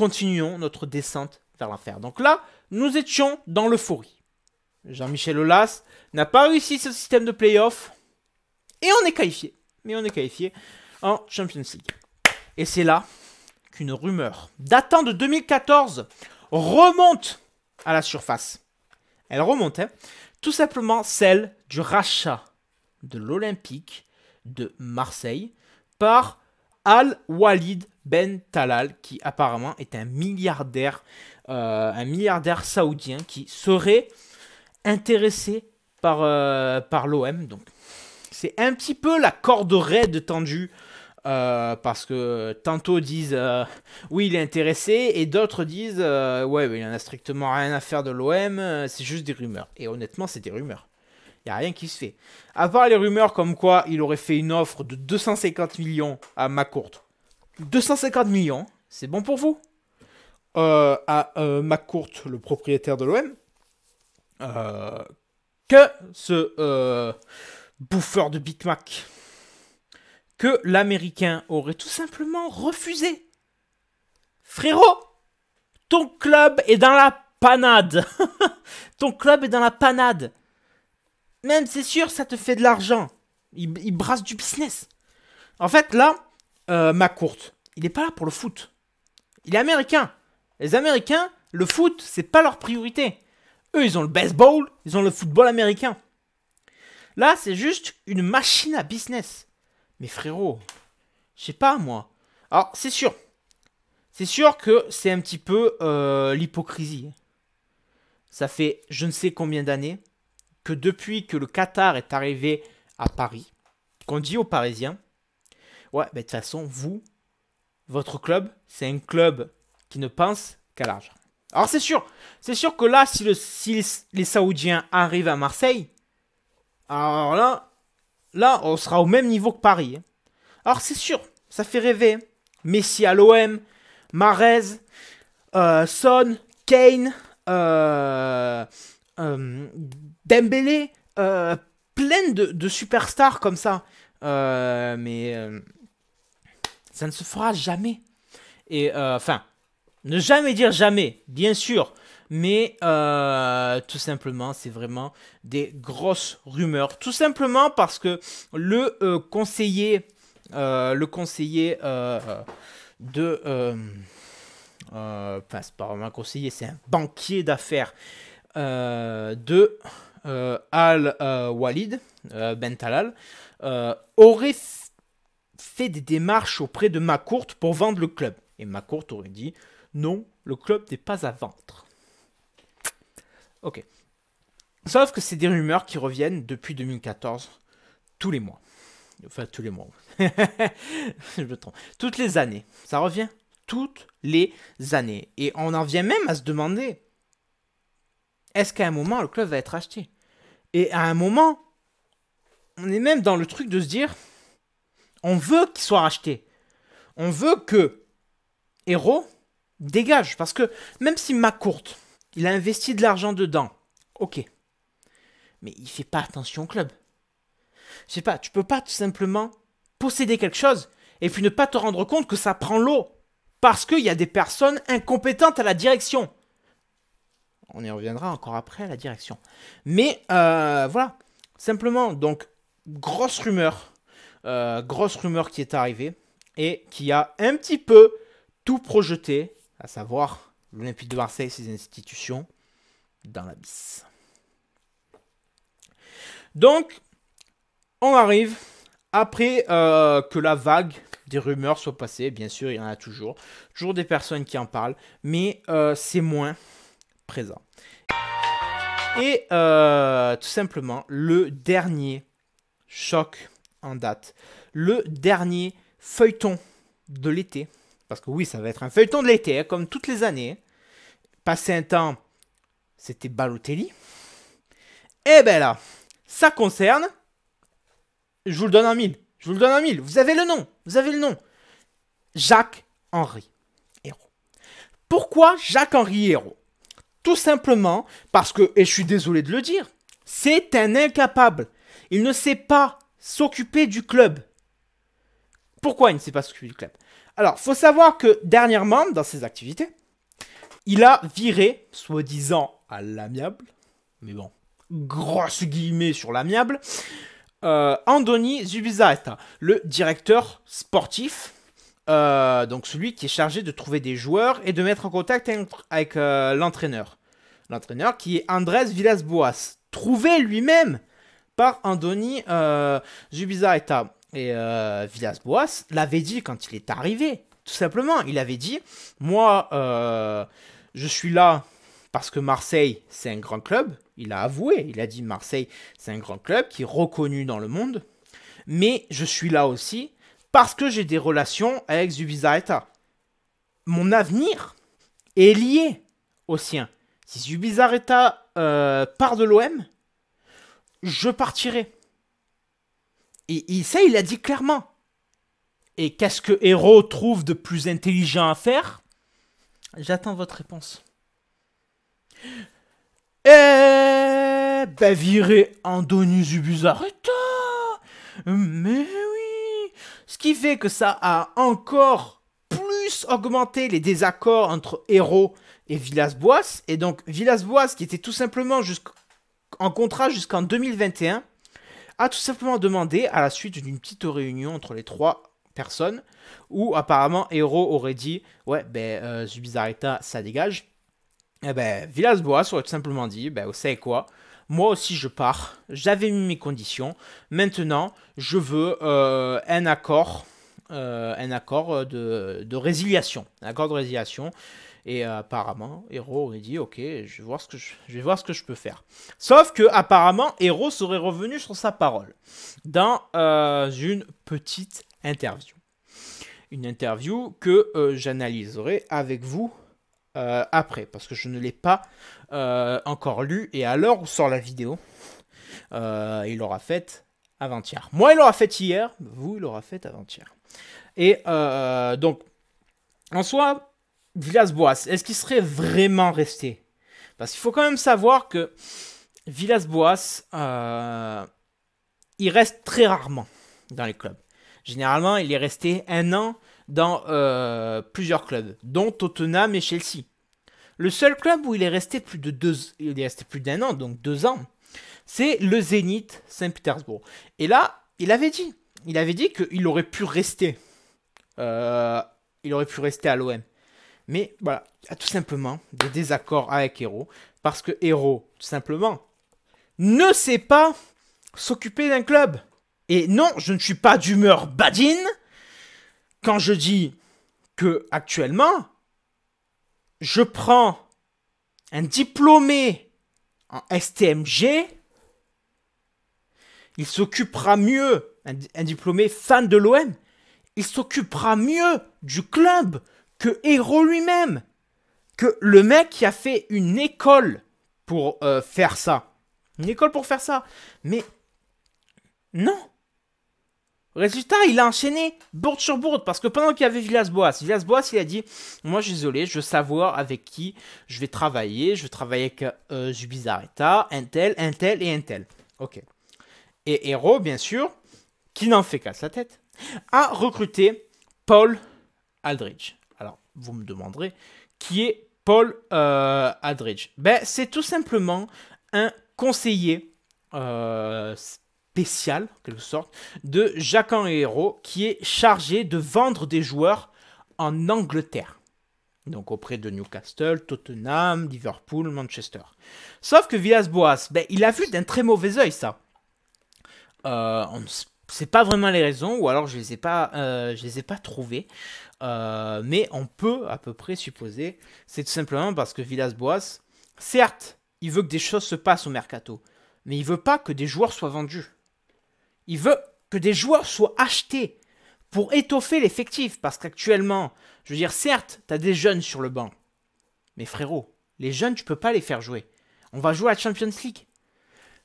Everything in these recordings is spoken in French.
continuons notre descente vers l'enfer. Donc là, nous étions dans l'euphorie. Jean-Michel Aulas n'a pas réussi ce système de play-off. Et on est qualifié. Mais on est qualifié en Champions League. Et c'est là qu'une rumeur datant de 2014 remonte à la surface. Elle remonte, hein. Tout simplement celle du rachat de l'Olympique de Marseille par Al-Walid Ben Talal, qui apparemment est un milliardaire saoudien qui serait intéressé par l'OM. Donc, c'est un petit peu la corde raide tendue, parce que tantôt disent oui, il est intéressé, et d'autres disent ouais, mais il en a strictement rien à faire de l'OM, c'est juste des rumeurs. Et honnêtement, c'est des rumeurs. Il n'y a rien qui se fait. À part les rumeurs comme quoi il aurait fait une offre de 250 millions à McCourt. 250 millions, c'est bon pour vous? À McCourt, le propriétaire de l'OM, que ce bouffeur de Big Mac, que l'Américain aurait tout simplement refusé. Frérot, ton club est dans la panade. Ton club est dans la panade. Même, c'est sûr, ça te fait de l'argent. Il brasse du business. En fait, là, McCourt, il n'est pas là pour le foot. Il est américain. Les Américains, le foot, c'est pas leur priorité. Eux, ils ont le baseball, ils ont le football américain. Là, c'est juste une machine à business. Mais frérot, je sais pas, moi. Alors, c'est sûr. C'est sûr que c'est un petit peu l'hypocrisie. Ça fait je ne sais combien d'années que depuis que le Qatar est arrivé à Paris, qu'on dit aux Parisiens, ouais, de toute façon, vous, votre club, c'est un club qui ne pense qu'à l'argent. Alors c'est sûr que là, si les Saoudiens arrivent à Marseille, alors là, on sera au même niveau que Paris. Alors c'est sûr, ça fait rêver. Messi à l'OM, Mahrez, Son, Kane, Dembélé, plein de superstars comme ça. Mais ça ne se fera jamais. Et enfin, ne jamais dire jamais, bien sûr. Mais tout simplement, c'est vraiment des grosses rumeurs. Tout simplement parce que le conseiller de... enfin, c'est pas vraiment un conseiller, c'est un banquier d'affaires de Al-Walid Ben Talal aurait fait des démarches auprès de McCourt pour vendre le club. Et McCourt aurait dit non, le club n'est pas à vendre. Ok. Sauf que c'est des rumeurs qui reviennent depuis 2014, tous les mois. Enfin, tous les mois. Je me trompe. Toutes les années. Ça revient toutes les années. Et on en vient même à se demander, est-ce qu'à un moment, le club va être acheté? Et à un moment, on est même dans le truc de se dire, on veut qu'il soit racheté. On veut que Hérault dégage. Parce que même si McCourt, il a investi de l'argent dedans, ok. Mais il fait pas attention au club. Je sais pas, tu peux pas tout simplement posséder quelque chose et puis ne pas te rendre compte que ça prend l'eau. Parce qu'il y a des personnes incompétentes à la direction. On y reviendra encore après à la direction. Mais voilà, simplement, donc, grosse rumeur qui est arrivée et qui a un petit peu tout projeté, à savoir l'Olympique de Marseille et ses institutions, dans l'abysse. Donc, on arrive après que la vague des rumeurs soit passée. Bien sûr, il y en a toujours des personnes qui en parlent, mais c'est moins présent. Et tout simplement, le dernier choc en date, le dernier feuilleton de l'été, parce que oui, ça va être un feuilleton de l'été, hein, comme toutes les années. Passé un temps, c'était Balotelli. Et ben là, ça concerne, je vous le donne en mille, vous avez le nom, Jacques-Henri Hérault. Pourquoi Jacques-Henri Hérault? Tout simplement parce que, et je suis désolé de le dire, c'est un incapable. Il ne sait pas s'occuper du club. Pourquoi il ne sait pas s'occuper du club? Alors, faut savoir que dernièrement, dans ses activités, il a viré, soi-disant à l'amiable, mais bon, grosse guillemets sur l'amiable, Andoni Zubizarreta, le directeur sportif, donc celui qui est chargé de trouver des joueurs et de mettre en contact avec l'entraîneur. L'entraîneur qui est Andrés Villas-Boas, trouvé lui-même par Andoni Zubizarreta. Et Villas-Boas l'avait dit quand il est arrivé, tout simplement. Il avait dit, moi, je suis là parce que Marseille, c'est un grand club. Il a avoué, il a dit Marseille, c'est un grand club qui est reconnu dans le monde. Mais je suis là aussi parce que j'ai des relations avec Zubizarreta. Mon avenir est lié au sien. Si Zubizarreta part de l'OM, je partirai. Et ça, il l'a dit clairement. Et qu'est-ce que Hérault trouve de plus intelligent à faire? J'attends votre réponse. Ben, virer Andoni Zubizarreta. Mais oui. Ce qui fait que ça a encore plus augmenté les désaccords entre Hérault et Villas-Boas. Et donc, Villas-Boas, qui était tout simplement en contrat jusqu'en 2021, a tout simplement demandé, à la suite d'une petite réunion entre les trois personnes, où apparemment Hérault aurait dit « Ouais, ben, Zubizarreta, ça dégage ». Et ben, Villas-Boas aurait tout simplement dit « Ben, vous savez quoi ? Moi aussi, je pars. J'avais mis mes conditions. Maintenant, je veux un accord de résiliation. Un accord de résiliation. » Et apparemment, Hérault aurait dit, ok, je vais voir ce que je peux faire. Sauf que apparemment, Hérault serait revenu sur sa parole dans une petite interview. Une interview que j'analyserai avec vous après, parce que je ne l'ai pas encore lu. Et à l'heure où sort la vidéo, il l'aura faite avant-hier. Moi, il l'aura faite hier, vous, il l'aura faite avant-hier. Et donc, en soi, Villas-Boas, est-ce qu'il serait vraiment resté? Parce qu'il faut quand même savoir que Villas-Boas, il reste très rarement dans les clubs. Généralement, il est resté 1 an dans plusieurs clubs, dont Tottenham et Chelsea. Le seul club où il est resté plus d'1 an, donc 2 ans, c'est le Zénith Saint-Pétersbourg. Et là, il avait dit qu'il aurait pu rester. Il aurait pu rester à l'OM. Mais voilà, il y a tout simplement des désaccords avec Hérault. Parce que Hérault, tout simplement, ne sait pas s'occuper d'un club. Et non, je ne suis pas d'humeur badine quand je dis que actuellement, je prends un diplômé en STMG. Il s'occupera mieux, un diplômé fan de l'OM, il s'occupera mieux du club que Hérault lui-même, que le mec qui a fait une école pour faire ça. Une école pour faire ça. Mais non. Résultat, il a enchaîné bourde sur bourde, parce que pendant qu'il y avait Villas-Boas, il a dit, moi je suis désolé, je veux savoir avec qui je vais travailler. Je vais travailler avec Zubizarreta, un tel et un tel. Ok. Et Hérault, bien sûr, qui n'en fait qu'à sa tête, a recruté Paul Aldridge. Alors, vous me demanderez, qui est Paul Aldridge? Ben, c'est tout simplement un conseiller spécial, en quelque sorte, de Jacques-Henri Hérault, qui est chargé de vendre des joueurs en Angleterre. Donc auprès de Newcastle, Tottenham, Liverpool, Manchester. Sauf que Villas-Boas, ben, il a vu d'un très mauvais œil ça. On ne sait pas vraiment les raisons, ou alors je les ai pas trouvées. Mais on peut à peu près supposer, c'est tout simplement parce que Villas-Boas, certes, il veut que des choses se passent au mercato, mais il veut pas que des joueurs soient vendus. Il veut que des joueurs soient achetés pour étoffer l'effectif, parce qu'actuellement, je veux dire, certes, tu as des jeunes sur le banc, mais frérot, les jeunes, tu peux pas les faire jouer. On va jouer à la Champions League.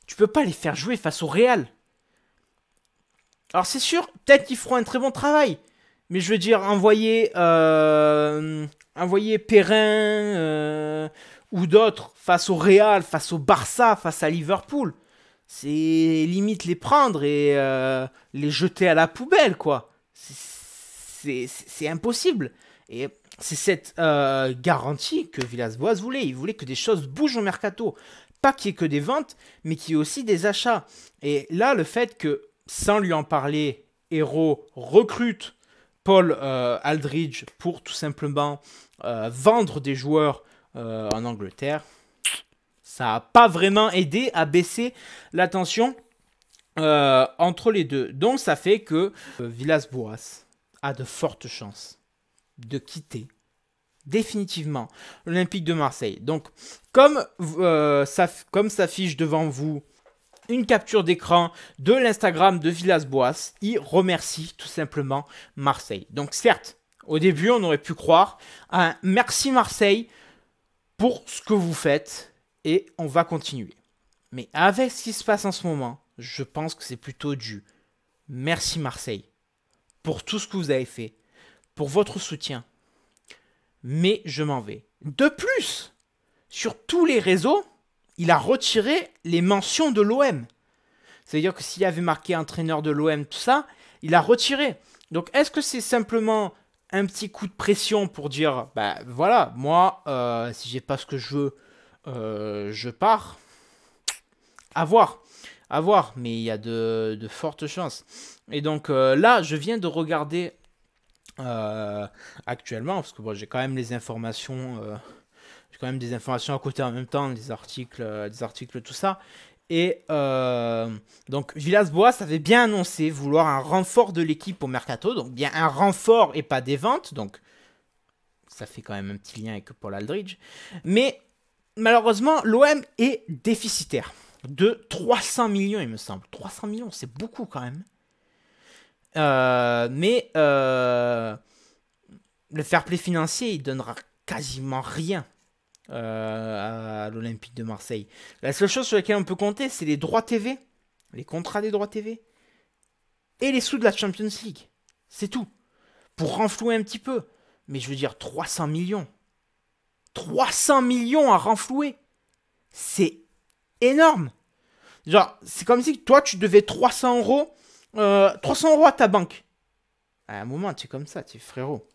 Tu peux pas les faire jouer face au Real. Alors c'est sûr, peut-être qu'ils feront un très bon travail. Mais je veux dire, envoyer Perrin ou d'autres face au Real, face au Barça, face à Liverpool, c'est limite les prendre et les jeter à la poubelle, quoi. c'est impossible. Et c'est cette garantie que Villas-Boas voulait. Il voulait que des choses bougent au mercato. Pas qu'il y ait que des ventes, mais qu'il y ait aussi des achats. Et là, le fait que, sans lui en parler, Hero recrute Paul Aldridge pour tout simplement vendre des joueurs en Angleterre, ça n'a pas vraiment aidé à baisser la tension entre les deux. Donc ça fait que Villas-Boas a de fortes chances de quitter définitivement l'Olympique de Marseille. Donc comme s'affiche devant vous une capture d'écran de l'Instagram de Villas-Boas, il remercie tout simplement Marseille. Donc certes, au début on aurait pu croire un merci Marseille pour ce que vous faites et on va continuer. Mais avec ce qui se passe en ce moment, je pense que c'est plutôt du merci Marseille pour tout ce que vous avez fait, pour votre soutien. Mais je m'en vais. De plus, sur tous les réseaux, il a retiré les mentions de l'OM. C'est-à-dire que s'il avait marqué entraîneur de l'OM, tout ça, il a retiré. Donc est-ce que c'est simplement un petit coup de pression pour dire, bah voilà, moi, si j'ai pas ce que je veux, je pars. À voir, mais il y a de fortes chances. Et donc là, je viens de regarder actuellement, parce que bon, j'ai quand même les informations, j'ai quand même des informations à côté en même temps, des articles, tout ça. Et donc Villas-Boas avait bien annoncé vouloir un renfort de l'équipe au mercato, donc bien un renfort et pas des ventes, donc ça fait quand même un petit lien avec Paul Aldridge. Mais malheureusement, l'OM est déficitaire de 300 millions, il me semble. 300 millions, c'est beaucoup quand même. Mais le fair play financier, il donnera quasiment rien à l'Olympique de Marseille. La seule chose sur laquelle on peut compter, c'est les droits TV, les contrats des droits TV, et les sous de la Champions League. C'est tout. Pour renflouer un petit peu. Mais je veux dire, 300 millions. 300 millions à renflouer. C'est énorme. Genre, c'est comme si toi, tu devais 300 euros à ta banque. À un moment, tu es comme ça, tu es frérot.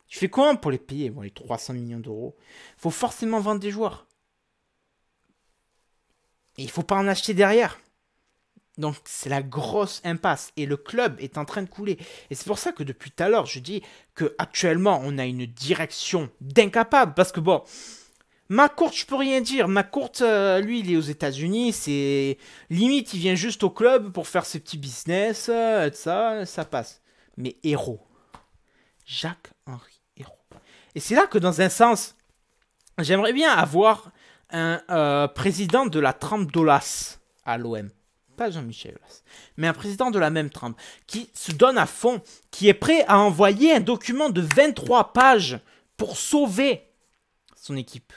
Tu fais comment pour les payer, bon, les 300 millions d'euros? Il faut forcément vendre des joueurs. Et il ne faut pas en acheter derrière. Donc, c'est la grosse impasse. Et le club est en train de couler. Et c'est pour ça que depuis tout à l'heure, je dis qu'actuellement, on a une direction d'incapable. Parce que bon, McCourt, je peux rien dire. McCourt, lui, il est aux États-Unis. C'est limite, il vient juste au club pour faire ses petits business. Ça passe. Mais Hérault. Jacques-Henri Hérault. Et c'est là que, dans un sens, j'aimerais bien avoir un président de la trempe d'Aulas à l'OM. Pas Jean-Michel Aulas, mais un président de la même trempe qui se donne à fond, qui est prêt à envoyer un document de 23 pages pour sauver son équipe.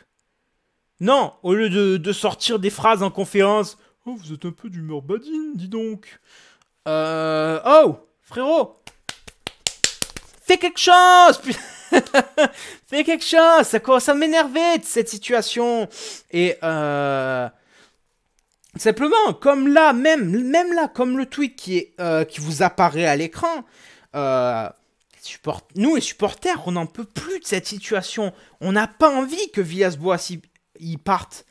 Non, au lieu de sortir des phrases en conférence. « Oh, vous êtes un peu d'humeur badine, dis donc. Oh, frérot, fais quelque chose. Fais quelque chose. Ça commence à m'énerver de cette situation. » Et simplement, comme là, même là, comme le tweet qui vous apparaît à l'écran, nous les supporters, on n'en peut plus de cette situation. On n'a pas envie que Villas-Boas il parte.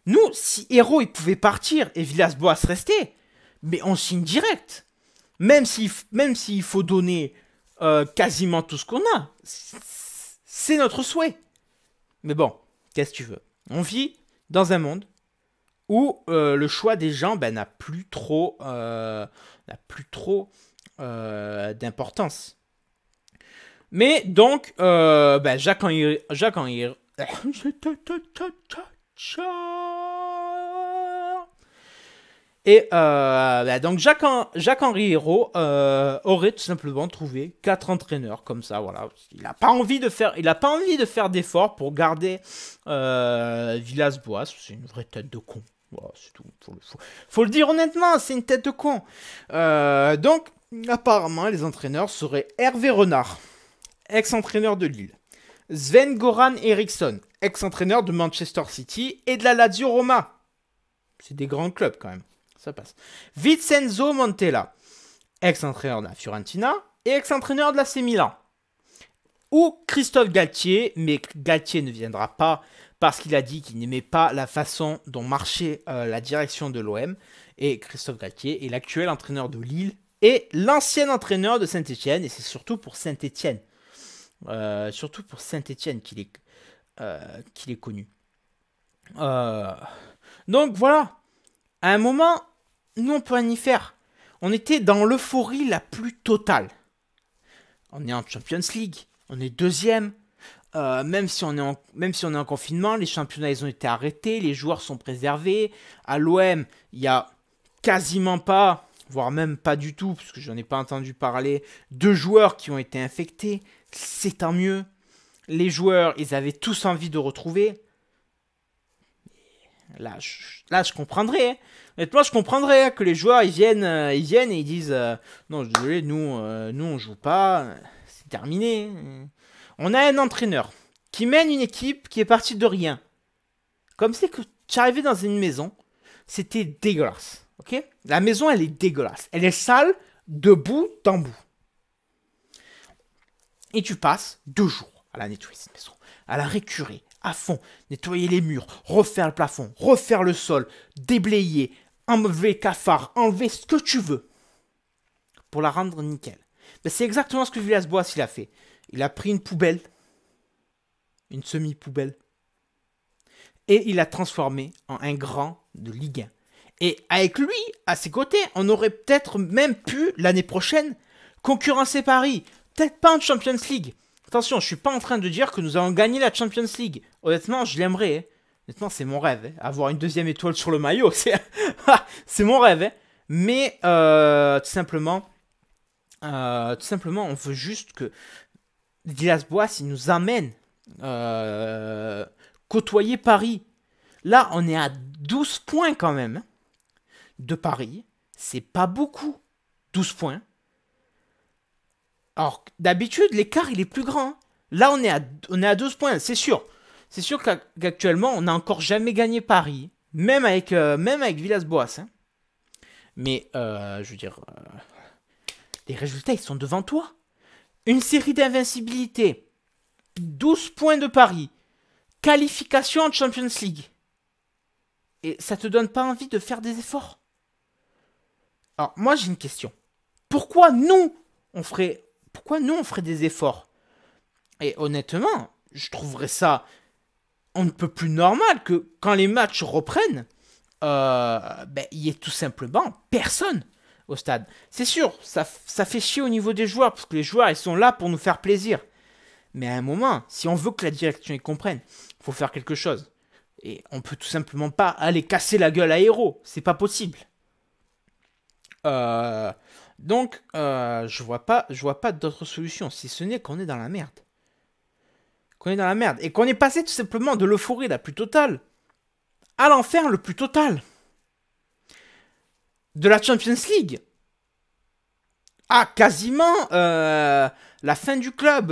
Nous, si Hérault il pouvait partir et Villas-Boas restait, mais on signe direct. Même s'il faut donner quasiment tout ce qu'on a, c'est notre souhait. Mais bon, qu'est-ce que tu veux? On vit dans un monde où le choix des gens n'a plus trop d'importance. Mais donc, Jacques-Henri... Et donc Jacques-Henri Hérault aurait tout simplement trouvé 4 entraîneurs comme ça, voilà. Il n'a pas envie de faire d'efforts pour garder Villas-Boas. C'est une vraie tête de con. Voilà, c'est tout. Faut le dire honnêtement, c'est une tête de con. Donc apparemment les entraîneurs seraient Hervé Renard, ex-entraîneur de Lille, Sven-Goran Eriksson, ex-entraîneur de Manchester City et de la Lazio Roma. C'est des grands clubs quand même. Ça passe. Vincenzo Montella, ex-entraîneur de la Fiorentina et ex-entraîneur de l'AC Milan. Ou Christophe Galtier, mais Galtier ne viendra pas parce qu'il a dit qu'il n'aimait pas la façon dont marchait la direction de l'OM. Et Christophe Galtier est l'actuel entraîneur de Lille et l'ancien entraîneur de Saint-Etienne. Et c'est surtout pour Saint-Etienne. Qu'il est connu. Donc voilà. À un moment, nous on peut rien y faire. On était dans l'euphorie la plus totale. On est en Champions League. On est deuxième. Même si on est en confinement, les championnats ils ont été arrêtés, les joueurs sont préservés. À l'OM, il y a quasiment pas, voire même pas du tout, parce que j'en ai pas entendu parler, de joueurs qui ont été infectés. C'est tant mieux. Les joueurs, ils avaient tous envie de retrouver. Là, je comprendrais. Hein. Honnêtement, je comprendrais que les joueurs ils viennent et ils disent non, désolé, nous on joue pas, c'est terminé. On a un entraîneur qui mène une équipe qui est partie de rien. Comme c'est que tu arrivé dans une maison, c'était dégueulasse. Ok ? La maison, elle est dégueulasse. Elle est sale de bout en bout. Et tu passes 2 jours à la nettoyer cette maison, à la récurer à fond, nettoyer les murs, refaire le plafond, refaire le sol, déblayer, enlever les cafards, enlever ce que tu veux pour la rendre nickel. Ben, c'est exactement ce que Villas-Boas il a fait. Il a pris une poubelle, une semi-poubelle, et il l'a transformé en un grand de Ligue 1. Et avec lui, à ses côtés, on aurait peut-être même pu, l'année prochaine, concurrencer Paris. Peut-être pas en Champions League. Attention, je ne suis pas en train de dire que nous allons gagner la Champions League. Honnêtement, je l'aimerais. Hein. Honnêtement, c'est mon rêve. Hein. Avoir une 2e étoile sur le maillot, c'est mon rêve. Hein. Mais tout simplement, on veut juste que Villas-Boas, il nous amène côtoyer Paris. Là, on est à 12 points quand même de Paris. C'est pas beaucoup. 12 points. Alors, d'habitude, l'écart, il est plus grand. Là, on est à 12 points, c'est sûr. C'est sûr qu'actuellement, on n'a encore jamais gagné Paris. Même avec Villas-Boas. Hein. Mais, je veux dire, les résultats, ils sont devant toi. Une série d'invincibilité. 12 points de Paris. Qualification en Champions League. Et ça te donne pas envie de faire des efforts? Alors, moi, j'ai une question. Pourquoi nous, on ferait des efforts? Et honnêtement, je trouverais ça on ne peut plus normal que quand les matchs reprennent, il y ait tout simplement personne au stade. C'est sûr, ça fait chier au niveau des joueurs, parce que les joueurs, ils sont là pour nous faire plaisir. Mais à un moment, si on veut que la direction y comprenne, il faut faire quelque chose. Et on peut tout simplement pas aller casser la gueule à Hérault. C'est pas possible. Donc, je vois pas d'autre solution, si ce n'est qu'on est dans la merde. Et qu'on est passé tout simplement de l'euphorie la plus totale à l'enfer le plus total. De la Champions League à quasiment la fin du club.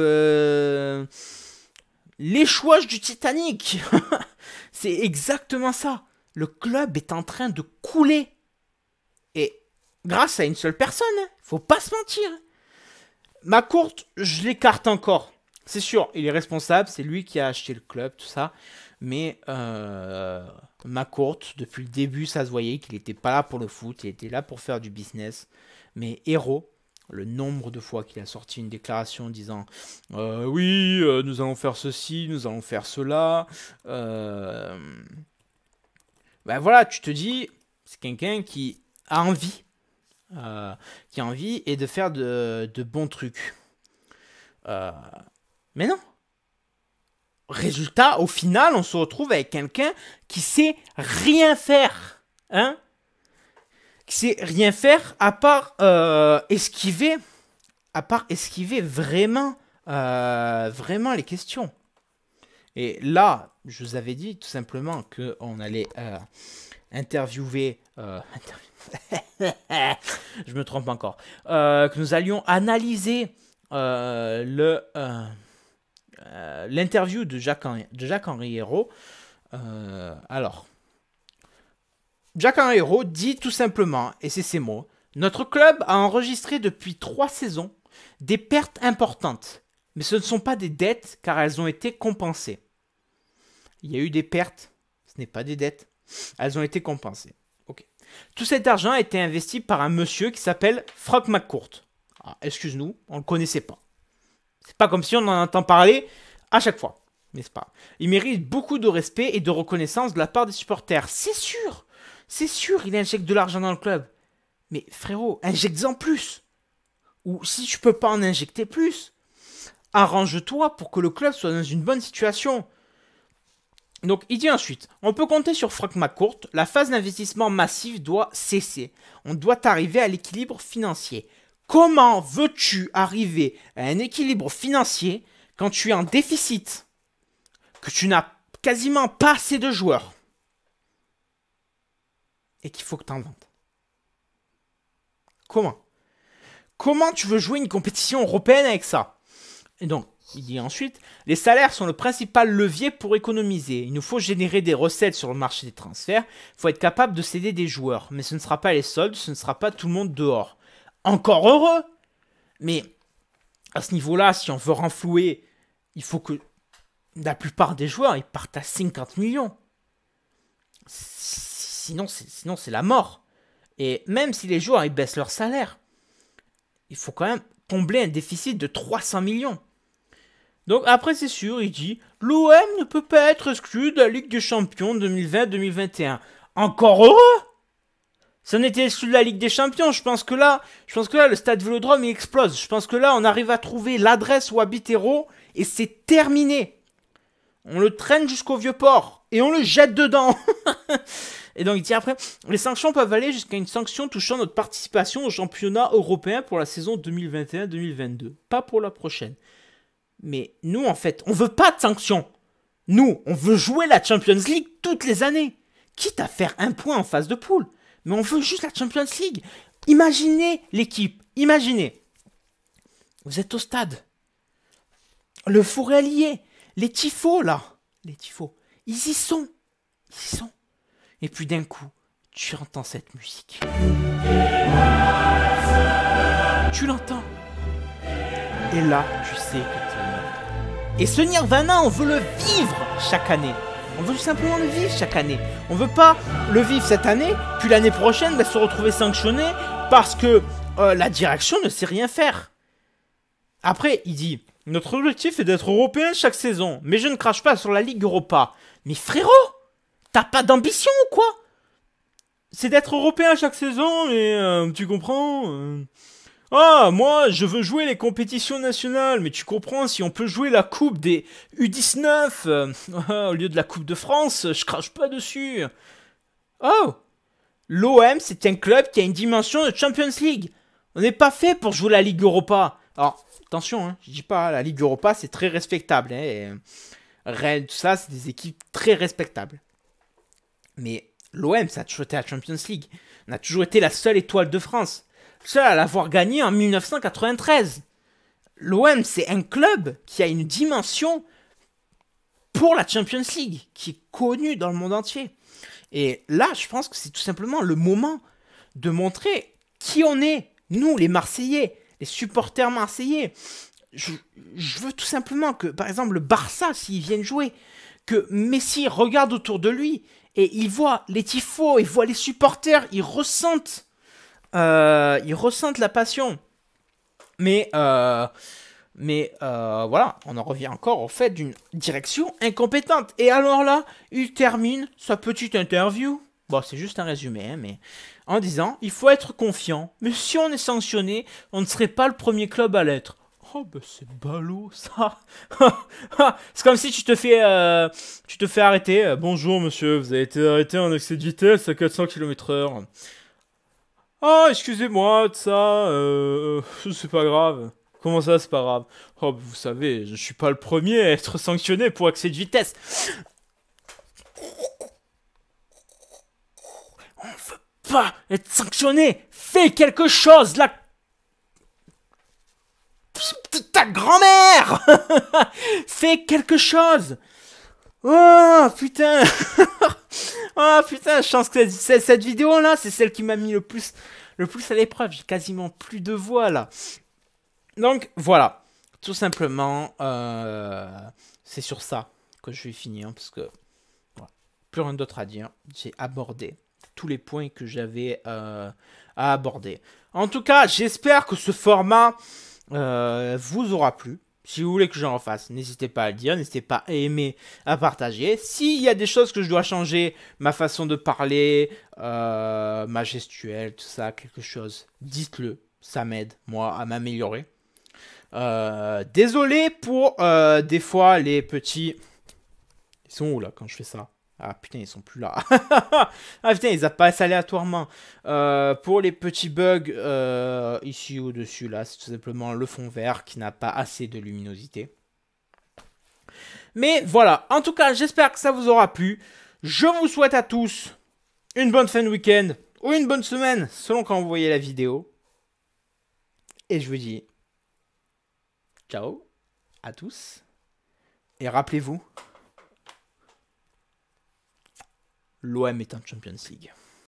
L'échouage du Titanic. C'est exactement ça. Le club est en train de couler. Et grâce à une seule personne, faut pas se mentir. McCourt, je l'écarte encore. C'est sûr, il est responsable, c'est lui qui a acheté le club, tout ça. Mais McCourt, depuis le début, ça se voyait qu'il n'était pas là pour le foot, il était là pour faire du business. Mais Hérault, le nombre de fois qu'il a sorti une déclaration disant oui, nous allons faire ceci, nous allons faire cela. Voilà, tu te dis, c'est quelqu'un qui a envie. Et de faire de bons trucs. Mais non. Résultat, au final, on se retrouve avec quelqu'un qui sait rien faire. Hein? Qui sait rien faire à part esquiver. Vraiment les questions. Et là, je vous avais dit tout simplement qu'on allait interviewer... je me trompe encore. Que nous allions analyser l'interview de Jacques-Henri Hérault. Alors, Jacques-Henri Hérault dit tout simplement, et c'est ses mots, « Notre club a enregistré depuis 3 saisons des pertes importantes. Mais ce ne sont pas des dettes car elles ont été compensées. Il y a eu des pertes, ce n'est pas des dettes. Elles ont été compensées. Ok. Tout cet argent a été investi par un monsieur qui s'appelle Frank McCourt. Ah, excuse-nous, on ne le connaissait pas. C'est pas comme si on en entend parler à chaque fois, n'est-ce pas? Il mérite beaucoup de respect et de reconnaissance de la part des supporters. C'est sûr, il injecte de l'argent dans le club. Mais frérot, injecte-en plus. Ou si tu peux pas en injecter plus, arrange-toi pour que le club soit dans une bonne situation. Donc il dit ensuite, on peut compter sur Frank McCourt, la phase d'investissement massif doit cesser. On doit arriver à l'équilibre financier. Comment veux-tu arriver à un équilibre financier quand tu es en déficit? Que tu n'as quasiment pas assez de joueurs. Et qu'il faut que tu en vendes. Comment tu veux jouer une compétition européenne avec ça? Et donc, il dit ensuite, les salaires sont le principal levier pour économiser. Il nous faut générer des recettes sur le marché des transferts. Il faut être capable de céder des joueurs. Mais ce ne sera pas les soldes, ce ne sera pas tout le monde dehors. Encore heureux! Mais à ce niveau-là, si on veut renflouer, il faut que la plupart des joueurs ils partent à 50 millions. Sinon, c'est la mort. Et même si les joueurs ils baissent leur salaire, il faut quand même combler un déficit de 300 millions. Donc après c'est sûr, il dit l'OM ne peut pas être exclu de la Ligue des Champions 2020-2021. Encore heureux! Si on était exclu de la Ligue des Champions, je pense que là, le stade Vélodrome il explose. Je pense que là, on arrive à trouver l'adresse où habite Hérault et c'est terminé. On le traîne jusqu'au Vieux-Port et on le jette dedans. Et donc il dit après, les sanctions peuvent aller jusqu'à une sanction touchant notre participation au championnat européen pour la saison 2021-2022. Pas pour la prochaine. Mais nous, en fait, on veut pas de sanctions. Nous, on veut jouer la Champions League toutes les années. Quitte à faire un point en phase de poule. Mais on veut juste la Champions League. Imaginez l'équipe. Imaginez. Vous êtes au stade. Le Forêt allié. Les tifos, là. Les tifos. Ils y sont. Ils y sont. Et puis d'un coup, tu entends cette musique. Tu l'entends. Et là, tu sais que tu es. Et ce Nirvana, on veut le vivre chaque année. On veut tout simplement le vivre chaque année. On veut pas le vivre cette année, puis l'année prochaine se retrouver sanctionné parce que la direction ne sait rien faire. Après, il dit, notre objectif est d'être européen chaque saison, mais je ne crache pas sur la Ligue Europa. Mais frérot, t'as pas d'ambition ou quoi? C'est d'être européen chaque saison, mais tu comprends Ah, moi, je veux jouer les compétitions nationales, mais tu comprends, si on peut jouer la coupe des U19 au lieu de la coupe de France, je crache pas dessus. Oh, l'OM, c'est un club qui a une dimension de Champions League. On n'est pas fait pour jouer la Ligue Europa. Alors, attention, hein, je dis pas, la Ligue Europa, c'est très respectable. Hein, et Rennes, tout ça, c'est des équipes très respectables. Mais l'OM, ça a toujours été la Champions League. On a toujours été la seule étoile de France. Seul à l'avoir gagné en 1993. L'OM, c'est un club qui a une dimension pour la Champions League, qui est connue dans le monde entier. Et là, je pense que c'est tout simplement le moment de montrer qui on est, nous, les Marseillais, les supporters marseillais. Je veux tout simplement que, par exemple, le Barça, s'ils viennent jouer, que Messi regarde autour de lui et il voit les tifos, il voit les supporters, ils ressentent la passion. Mais voilà, on en revient encore au fait d'une direction incompétente. Et alors là, il termine sa petite interview. Bon, c'est juste un résumé, hein, mais en disant, il faut être confiant. Mais si on est sanctionné, on ne serait pas le premier club à l'être. Oh, bah c'est ballot, ça. C'est comme si tu te fais arrêter. Bonjour, monsieur, vous avez été arrêté en excès de vitesse à 400 km/h. Ah, excusez-moi de ça, c'est pas grave. Comment ça, c'est pas grave? Oh, vous savez, je suis pas le premier à être sanctionné pour excès de vitesse. On veut pas être sanctionné. Fais quelque chose, là. Ta grand-mère. Fais quelque chose. Oh, putain. Oh, putain, je pense que cette vidéo-là, c'est celle qui m'a mis le plus à l'épreuve. J'ai quasiment plus de voix, là. Donc voilà, tout simplement, c'est sur ça que je vais finir parce que voilà, plus rien d'autre à dire. J'ai abordé tous les points que j'avais à aborder. En tout cas, j'espère que ce format vous aura plu. Si vous voulez que j'en refasse, n'hésitez pas à le dire, n'hésitez pas à aimer, à partager. S'il y a des choses que je dois changer, ma façon de parler, ma gestuelle, tout ça, quelque chose, dites-le. Ça m'aide, moi, à m'améliorer. Désolé pour des fois les petits... Ils sont où là quand je fais ça? Ah putain, ils sont plus là. Ah putain, ils apparaissent aléatoirement. Pour les petits bugs ici au-dessus, là, c'est tout simplement le fond vert qui n'a pas assez de luminosité. Mais voilà, en tout cas, j'espère que ça vous aura plu. Je vous souhaite à tous une bonne fin de week-end ou une bonne semaine, selon quand vous voyez la vidéo. Et je vous dis ciao à tous. Et rappelez-vous, l'OM est en Champions League.